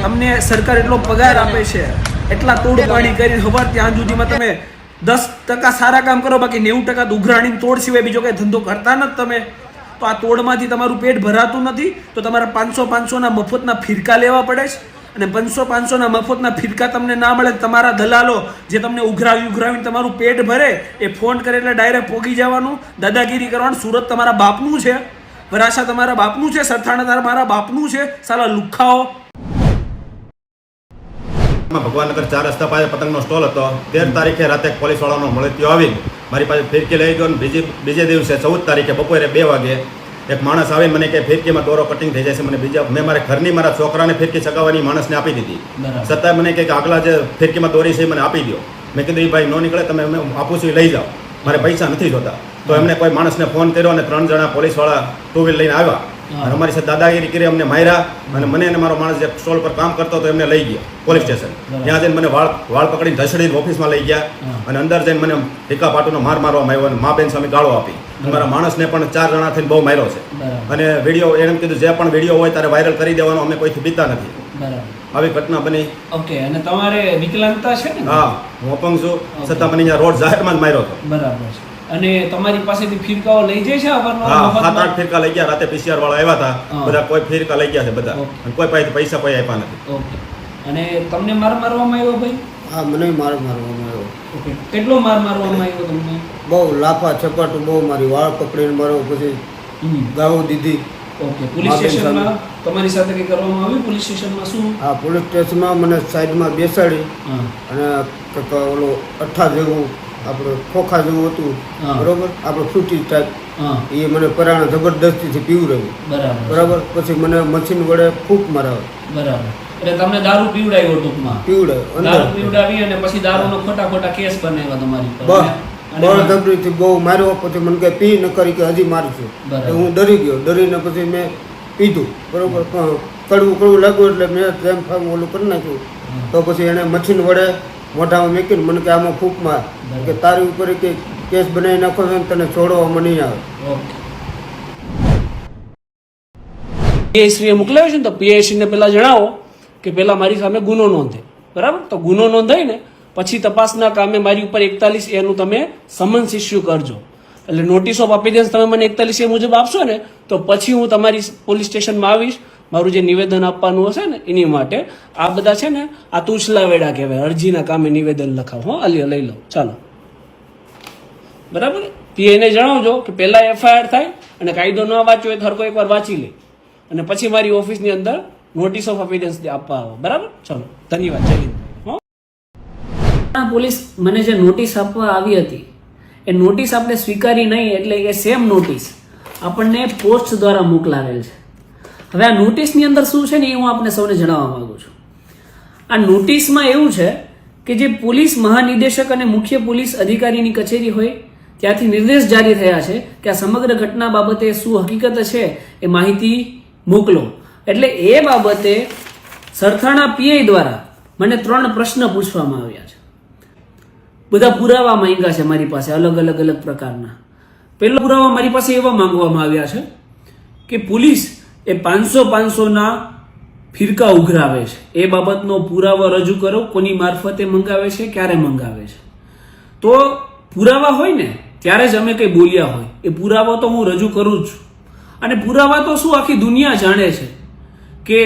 અમને સરકાર એટલો પગાર આપે છે, એટલા તોડ પાણી કરી ખબર ત્યાં સુધીમાં તમે 10% સારા કામ કરો, બાકી 90% ઉઘરાણી તોડ સિવાય બીજો કઈ ધંધો કરતા નથી તમે. તો આ તોડમાંથી તમારું પેટ ભરાતું નથી, તો તમારા 500 ના મફતના ફિરકા લેવા પડે છે. અને 500 ના મફતના ફિરકા તમને ના મળે, તમારા દલાલો જે તમને ઉઘરાવીને તમારું પેટ ભરે એ ફોન કરે એટલે ડાયરેક્ટ પોગી જવાનું, દાદાગીરી કરવાનું. સુરત તમારા બાપનું છે, વરાછા તમારા બાપનું છે, સરથાણા તમારા બાપનું છે, સાલા લુખાઓ. ભગવાનનગર 4 રસ્તા પાસે પતંગનો સ્ટોલ હતો. 13 તારીખે રાતે પોલીસ વાળાનો મળતિયો આવી મારી પાસે ફિરકી લઈ ગયો. બીજે દિવસે 14 તારીખે બપોરે 2 વાગે એક માણસ આવીને મને કે ફિરકીમાં દોરો કટિંગ થઈ જાય છે. મેં મારા ઘરની મારા છોકરાને ફિરકી ચગાવવાની માણસને આપી દીધી. છતાં મને કે આગલા જે ફિરકીમાં દોરી છે મને આપી દો. મેં કીધું એ ભાઈ નો નીકળે, તમે આપું છું લઈ જાઓ, મારે પૈસા નથી જોતા. તો એમને કોઈ માણસને ફોન કર્યો અને 3 જણા પોલીસવાળા 2 વ્હીલ લઈને આવ્યા અને અમારી સાથે દાદાગીરી કરી, અમને માર્યા. અને મને અને મારો માણસ જે સ્ટોલ પર કામ કરતો હતો એમને લઈ ગયા પોલીસ સ્ટેશન. ત્યાં જઈને મને વાળ પકડીને ધસડીને ઓફિસમાં લઈ ગયા અને અંદર જઈને મને ટીકા પાટુનો માર મારવામાં આવ્યો અને મા બેન સામે ગાળો આપી. મારા માણસને પણ 4 જણા થઈને બહુ માર્યો છે. અને વિડીયો એમ કીધું જે પણ વિડીયો હોય ત્યારે વાયરલ કરી દેવાનો, અમે કોઈથી બીતા નથી. આવી ઘટના બની. ઓકે. અને તમારે વિકલાંગતા છે ને? હા, હું અપંગ છું, છતાં મને અહીંયા રોડ જાહેરમાં જ માર્યો હતો. બરાબર છે. અને તમારી પાસેથી ફિરકાઓ લઈ જાય છે? હા, 7-8 ફિરકા લઈ ગયા. રાતે PCR વાળા આવ્યા હતા, બધા કોઈ ફિરકા લઈ ગયા છે બધા, અને કોઈ પાસે પૈસા કોઈ આપ્યા નથી. ઓકે. અને તમને માર મારવામાં આવ્યો ભાઈ? હા, મને માર મારવામાં આવ્યો. ઓકે. કેટલો માર મારવામાં આવ્યો તમને? બહુ લાફા છપાટું બહુ મારી, વાળ પકડીને મારો, પછી ગાળો દીધી. ઓકે. પોલીસ સ્ટેશનમાં તમારી સાથે કઈ કરવામાં આવ્યું? પોલીસ સ્ટેશનમાં શું? હા, પોલીસ સ્ટેશનમાં મને સાઈડમાં બેસાડી અને ઓલો અઠ્ઠા જેવું આપણે ખોખા જેવું હતું, બરોબર, આપણે ફ્રૂટી ટાઈપ, એ મને પરાણે જબરદસ્તીથી પીવડાવ્યું. બરાબર. પછી મને મશીન વડે ફૂંક મરાવે. બરાબર. એટલે તમને દારૂ પીવડાવ્યો ટૂંકમાં? પીવડાવ્યો. દારૂ પીવડાવી અને પછી દારૂનો ખોટા કેસ બનાવ્યા તમારી પર. બળજબરીથી બહુ માર્યો. પછી મને કે પી ન કરી કે હજી મારશું. હું ડરી ગયો. ડરીને પછી મેં પીધું. બરોબર. કડવું લાગ્યું એટલે મેં જેમ ફામ ઓલું કરી નાખ્યું. તો પછી એને મશીન વડે મોઢામાં મૂકીને મને કે આમાં ફૂંક માર, કે તારી ઉપર કે કેસ બનાવી નાખો છો ને તને છોડવામાં નહીં આવે. પીઆઈશ્રીએ મોકલાવ્યો છે ને, તો પીઆઈશ્રીને પહેલાં જણાવો કે પહેલાં મારી સામે ગુનો નોંધે. બરાબર. તો ગુનો નોંધાઈને પછી તપાસના કામે મારી ઉપર 41 એનું તમે સમન્સ ઇસ્યુ કરજો. એટલે નોટિસ ઓફ અપીયરન્સ તમે મને 41 એ મુજબ આપશો ને, તો પછી હું તમારી પોલીસ સ્ટેશનમાં આવીશ, મારું જે નિવેદન આપવાનું હશે ને એની માટે. આ બધા છે ને આ તુછલા વેડા કહેવાય, અરજીના કામે નિવેદન લખાવ. હો, લઈ લો, ચાલો. બરાબર. પીઆઈને જણાવજો કે પહેલાં FIR થાય અને કાયદો ન વાંચ્યો હોય તો હરકો એકવાર વાંચી લે અને પછી મારી ઓફિસની અંદર નોટિસ ઓફ અપીયરન્સ આપવા આવો. બરાબર. ચાલો, ધન્યવાદ. જય હિન્દ. પોલીસ મને જે નોટિસ આપવા આવી હતી એ નોટિસ આપણે સ્વીકારી નહીં, એટલે એ સેમ નોટિસ આપણને પોસ્ટ દ્વારા મોકલાવેલ છે. હવે આ નોટિસની અંદર શું છે ને એ હું આપને સૌને જણાવવા માંગુ છું. આ નોટિસમાં એવું છે કે જે પોલીસ મહાનિદેશક અને મુખ્ય પોલીસ અધિકારીની કચેરી હોય ત્યાંથી નિર્દેશ જારી થયા છે કે આ સમગ્ર ઘટના બાબતે શું હકીકત છે એ માહિતી મોકલો. એટલે એ બાબતે સરથાણા પીઆઈ દ્વારા મને 3 પ્રશ્ન પૂછવામાં આવ્યા છે. બધા પુરાવા માંગ્યા છે મારી પાસે, અલગ પ્રકારના. પહેલો પુરાવા મારી પાસે એવા માંગવામાં આવ્યા છે કે પોલીસ એ 500 ફિરકા ઉઘરાવે છે, એ બાબતનો પુરાવો રજૂ કરો. કોની મારફતે મંગાવે છે, ક્યારે મંગાવે છે? તો પુરાવા હોય ને ત્યારે જ અમે કંઈ બોલ્યા હોય. એ પુરાવો તો હું રજૂ કરું જ છું. અને પુરાવા તો શું આખી દુનિયા જાણે છે કે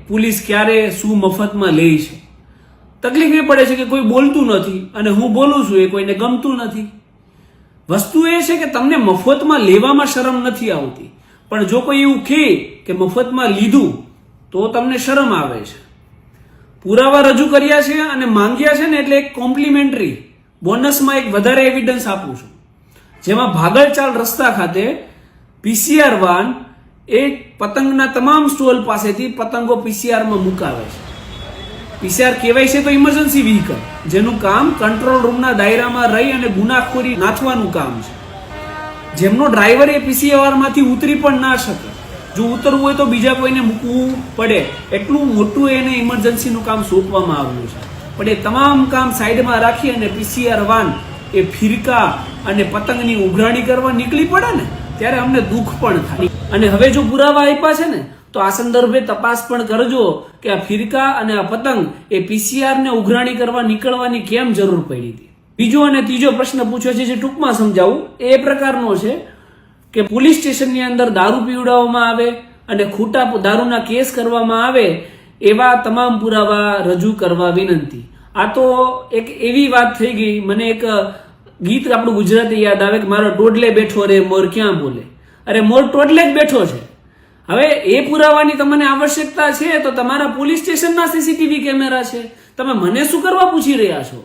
પોલીસ ક્યારે શું મફતમાં લે છે. તકલીફ એ પડે છે કે કોઈ બોલતું નથી અને હું બોલું છું, એ કોઈને ગમતું નથી. વસ્તુ એ છે કે તમને મફતમાં લેવામાં શરમ નથી આવતી, પણ જો કોઈ એવું કહે કે મફતમાં લીધું તો તમને શરમ આવે છે. પુરાવા રજૂ કર્યા છે અને માંગ્યા છે ને, એટલે એક કોમ્પ્લિમેન્ટરી બોનસમાં એક વધારે એવિડન્સ આપું છું, જેમાં ભાગલચાલ રસ્તા ખાતે PCR વાન એ પતંગના તમામ સ્ટોલ પાસેથી પતંગો PCRમાં મુકાવે છે. PCR કહેવાય છે તો ઇમરજન્સી વ્હીકલ, જેનું કામ કંટ્રોલ રૂમના દાયરામાં રહી અને ગુનાખોરી નાથવાનું કામ છે. જેમનો ડ્રાઈવર એ PCRમાંથી ઉતરી પણ ના શકે. જો ઉતરવું હોય તો બીજા કોઈને મૂકવું પડે, એટલું મોટું એને ઇમરજન્સીનું કામ સોંપવામાં આવ્યું છે. પણ એ તમામ કામ સાઈડમાં રાખી અને PCR વાન એ ફિરકા અને પતંગની ઉઘરાણી કરવા નીકળી પડે ને ત્યારે અમને દુઃખ પણ થાય. અને હવે જો પુરાવા આપ્યા છે ને તો આ સંદર્ભે તપાસ પણ કરજો કે આ ફિરકા અને આ પતંગ એ PCR ને ઉઘરાણી કરવા નીકળવાની કેમ જરૂર પડી હતી. બીજો અને ત્રીજો પ્રશ્ન પૂછ્યો છે જે ટૂંકમાં સમજાવું એ પ્રકારનો છે કે પોલીસ સ્ટેશનની અંદર દારૂ પીવડાવવામાં આવે અને ખોટા દારૂના કેસ કરવામાં આવે એવા તમામ પુરાવા રજૂ કરવા વિનંતી. આ તો એક એવી વાત થઈ ગઈ, મને એક ગીત આપણું ગુજરાતી યાદ આવે કે મારો ટોડલે બેઠો રે મોર ક્યાં બોલે. અરે મોર ટોડલે જ બેઠો છે. હવે એ પુરાવાની તમને આવશ્યકતા છે તો તમારા પોલીસ સ્ટેશનના CCTV કેમેરા છે. તમે મને શું કરવા પૂછી રહ્યા છો?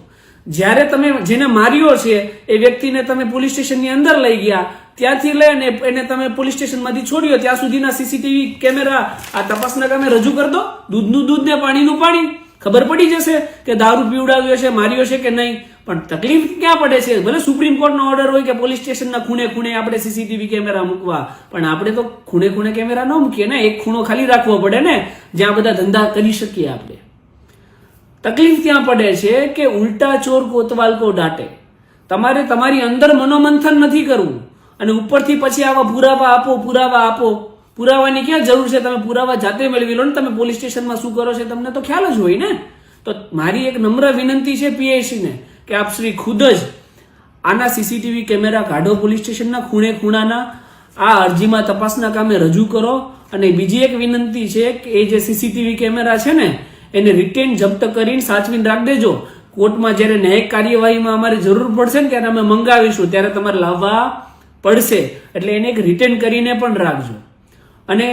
જ્યારે તમે જેને માર્યો છે એ વ્યક્તિને તમે પોલીસ સ્ટેશનની અંદર લઈ ગયા, ત્યાંથી લઈને એને તમે પોલીસ સ્ટેશનમાંથી છોડ્યો ત્યાં સુધીના CCTV કેમેરા આ તપાસના કામે રજૂ કરી દો. દૂધનું દૂધ ને પાણીનું પાણી. ખબર પડી જશે કે દારૂ પીવડાવ્યો છે, માર્યો છે કે નહીં. પણ તકલીફ ક્યાં પડે છે? ભલે સુપ્રીમ કોર્ટનો ઓર્ડર હોય કે પોલીસ સ્ટેશનના ખૂણે ખૂણે આપણે CCTV કેમેરા મૂકવા, પણ આપણે તો ખૂણે ખૂણે કેમેરા ન મૂકીએ ને. એક ખૂણો ખાલી રાખવો પડે ને જ્યાં બધા ધંધા કરી શકીએ આપણે. તકલીફ ત્યાં પડે છે કે ઉલટા ચોર કોતવાલ કો ડાટે. તમારે તમારી અંદર મનોમંથન નથી કરવું અને ઉપરથી પછી આવા પુરાવા આપો. પુરાવાની ક્યાં જરૂર છે? તમે પુરાવા જાતે મેળવી લો ને. તમે પોલીસ સ્ટેશનમાં શું કરો છો તમને તો ખ્યાલ જ હોય ને. તો મારી એક નમ્ર વિનંતી છે PIC ને કે આપ શ્રી ખુદ જ આના CCTV કેમેરા કાઢો પોલીસ સ્ટેશનના ખૂણે ખૂણાના. આ અરજીમાં તપાસના કામે રજૂ કરો. અને બીજી એક વિનંતી છે કે એ જે CCTV કેમેરા છે ને એને રિટેન જપ્ત કરીને સાચવીને રાખ દેજો. કોર્ટમાં જ્યારે ન્યાયિક કાર્યવાહીમાં અમારે જરૂર પડશે ને ત્યારે અમે મંગાવીશું, ત્યારે તમારે લાવવા પડશે. એટલે એને એક રિટેન કરીને પણ રાખજો. અને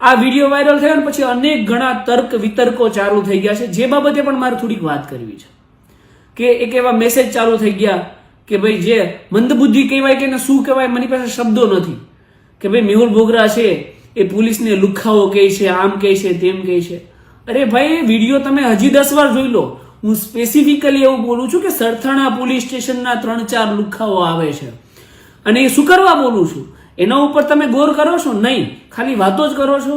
આ વિડીયો વાયરલ થયો ને પછી અનેક ઘણા તર્ક વિતર્કો ચાલુ થઈ ગયા છે, જે બાબતે પણ મારે થોડીક વાત કરવી છે. કે એક એવા મેસેજ ચાલુ થઈ ગયા કે ભાઈ જે મંદબુદ્ધિ કહેવાય કે શું કહેવાય, મારી પાસે શબ્દો નથી, કે ભાઈ મેહુલ બોગરા છે એ પોલીસને લુખાઓ કહે છે, આમ કહે છે, તેમ કહે છે. અરે ભાઈ વિડીયો તમે હજી 10 વાર જોઈ લો. હું સ્પેસિફિકલી એવું બોલું છું કે સરથાણા પોલીસ સ્ટેશનના 3-4 લુખાઓ આવે છે અને એ શું કરવા બોલું છું એના ઉપર તમે ગૌર કરો છો? નહીં, ખાલી વાતો જ કરો છો.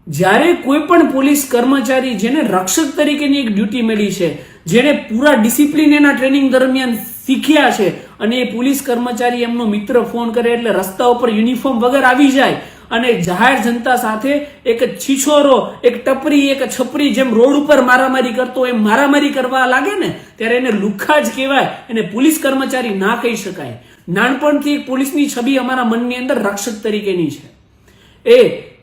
જ્યારે કોઈ પણ પોલીસ કર્મચારી જેને રક્ષક તરીકેની એક ડ્યુટી મળી છે, જેને પૂરા ડિસિપ્લિન એના ટ્રેનિંગ દરમિયાન શીખ્યા છે, અને એ પોલીસ કર્મચારી એમનો મિત્ર ફોન કરે એટલે રસ્તા ઉપર યુનિફોર્મ વગર આવી જાય અને જાહેર જનતા સાથે એક છીછોરો, એક ટપરી, એક છપરી જેમ રોડ ઉપર મારામારી કરતો એમ મારામારી કરવા લાગે ને ત્યારે એને લુખ્ખા જ કહેવાય. એને પોલીસ કર્મચારી ના કહી શકાય. નાનપણથી એક પોલીસની છબી અમારા મનની અંદર રક્ષક તરીકેની છે. એ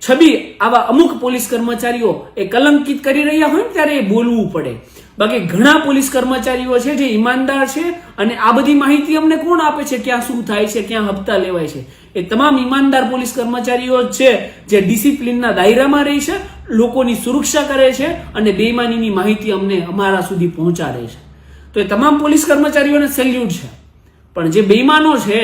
છબી આવા અમુક પોલીસ કર્મચારીઓ એ કલંકિત કરી રહ્યા હોય ને ત્યારે એ બોલવું પડે. બાકી ઘણા પોલીસ કર્મચારીઓ છે જે ઈમાનદાર છે અને આ બધી માહિતી અમને કોણ આપે છે, ક્યાં શું થાય છે, ક્યાં હપ્તા લેવાય છે. એ તમામ ઈમાનદાર પોલીસ કર્મચારીઓ છે જે ડિસિપ્લિનના દાયરામાં રહી છે, લોકોની સુરક્ષા કરે છે અને બેઈમાનીની માહિતી અમને અમારા સુધી પહોંચાડે છે. તો એ તમામ પોલીસ કર્મચારીઓને સેલ્યુટ છે. પણ જે બેઈમાનો છે,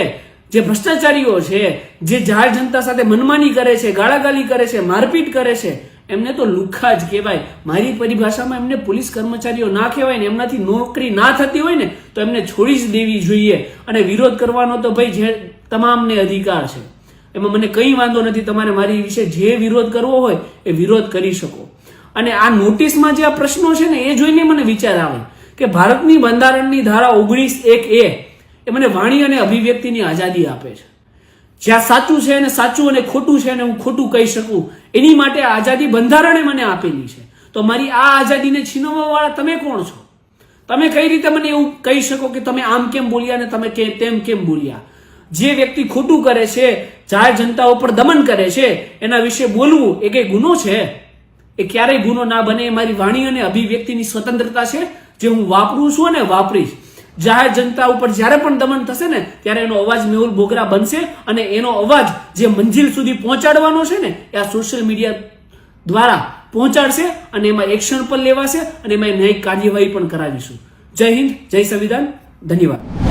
જે ભ્રષ્ટાચારીઓ છે, જે જાહેર જનતા સાથે મનમાની કરે છે, ગાળાગાળી કરે છે, મારપીટ કરે છે, એમને તો લુખ્ખા જ કહેવાય. મારી પરિભાષામાં એમને પોલીસ કર્મચારીઓ ના કહેવાય ને. એમનાથી નોકરી ના થતી હોય ને તો એમને છોડી જ દેવી જોઈએ. અને વિરોધ કરવાનો તો ભાઈ જે તમામને અધિકાર છે, એમાં મને કંઈ વાંધો નથી. તમારે મારી વિશે જે વિરોધ કરવો હોય એ વિરોધ કરી શકો. અને આ નોટિસમાં જે આ પ્રશ્નો છે ને એ જોઈને મને વિચાર આવે કે ભારતની બંધારણની ધારા 19(1)(a) એ મને વાણી અને અભિવ્યક્તિની આઝાદી આપે છે. જ્યાં સાચું છે અને સાચું અને ખોટું છે અને હું ખોટું કહી શકું એની માટે આઝાદી બંધારણે મને આપેલી છે. તો મારી આ આઝાદીને છીનવવા વાળા તમે કોણ છો? તમે કઈ રીતે મને એવું કહી શકો કે તમે આમ કેમ બોલ્યા અને તમે તેમ કેમ બોલ્યા? જે વ્યક્તિ ખોટું કરે છે, જાહેર જનતા ઉપર દમન કરે છે, એના વિશે બોલવું એ કઈ ગુનો છે? એ ક્યારેય ગુનો ના બને. એ મારી વાણી અને અભિવ્યક્તિની સ્વતંત્રતા છે જે હું વાપરું છું અને વાપરીશ. જાહેર જનતા ઉપર જ્યારે પણ દમન થશે ને ત્યારે એનો અવાજ મેહુલ બોગરા બનશે અને એનો અવાજ જે મંજિલ સુધી પહોંચાડવાનો છે ને એ આ સોશિયલ મીડિયા દ્વારા પહોંચાડશે અને એમાં એક્શન પણ લેવાશે અને એમાં ન્યાયિક કાર્યવાહી પણ કરાવીશું. જય હિન્દ, જય સંવિધાન, ધન્યવાદ.